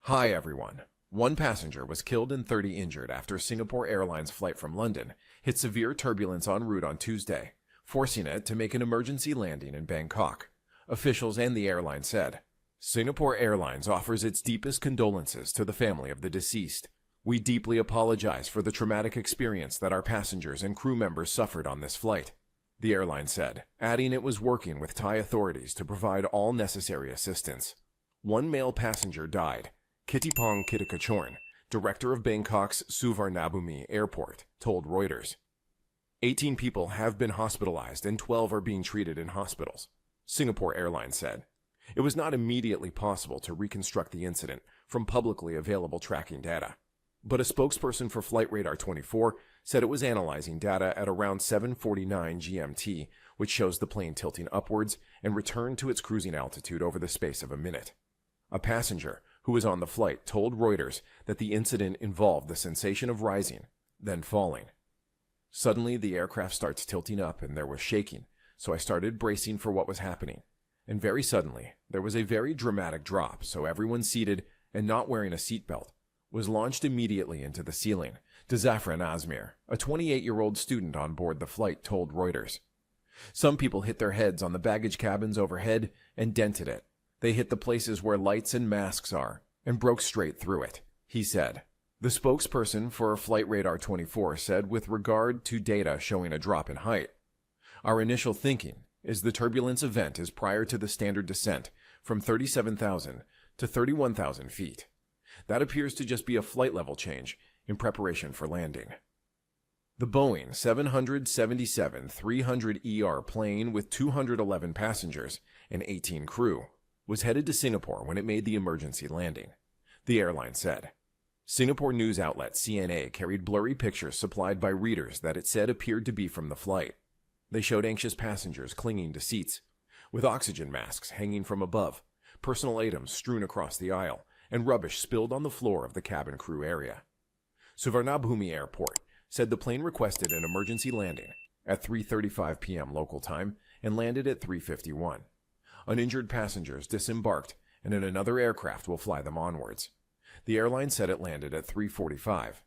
Hi everyone. One passenger was killed and 30 injured after Singapore Airlines flight from London hit severe turbulence en route on Tuesday, forcing it to make an emergency landing in Bangkok. Officials and the airline said, Singapore Airlines offers its deepest condolences to the family of the deceased. We deeply apologize for the traumatic experience that our passengers and crew members suffered on this flight, the airline said, adding it was working with Thai authorities to provide all necessary assistance. One male passenger died. Kittipong Kittikachorn, director of Bangkok's Suvarnabhumi Airport, told Reuters. 18 people have been hospitalized and 12 are being treated in hospitals, Singapore Airlines said. It was not immediately possible to reconstruct the incident from publicly available tracking data, but a spokesperson for FlightRadar 24 said it was analyzing data at around 7:49 GMT, which shows the plane tilting upwards and returned to its cruising altitude over the space of a minute. A passenger who was on the flight told Reuters that the incident involved the sensation of rising, then falling. Suddenly, the aircraft starts tilting up and there was shaking, so I started bracing for what was happening. And very suddenly, there was a very dramatic drop, so everyone seated and not wearing a seatbelt was launched immediately into the ceiling, Zafran Azmir, a 28-year-old student on board the flight, told Reuters. Some people hit their heads on the baggage cabins overhead and dented it. They hit the places where lights and masks are and broke straight through it, he said. The spokesperson for FlightRadar 24 said with regard to data showing a drop in height, our initial thinking is the turbulence event is prior to the standard descent from 37,000 to 31,000 feet. That appears to just be a flight level change in preparation for landing. The Boeing 777-300ER plane with 211 passengers and 18 crew was headed to Singapore when it made the emergency landing, the airline said. Singapore news outlet CNA carried blurry pictures supplied by readers that it said appeared to be from the flight. They showed anxious passengers clinging to seats, with oxygen masks hanging from above, personal items strewn across the aisle, and rubbish spilled on the floor of the cabin crew area. Suvarnabhumi Airport said the plane requested an emergency landing at 3:35 p.m. local time and landed at 3:51. Uninjured passengers disembarked and in another aircraft will fly them onwards. The airline said it landed at 3:45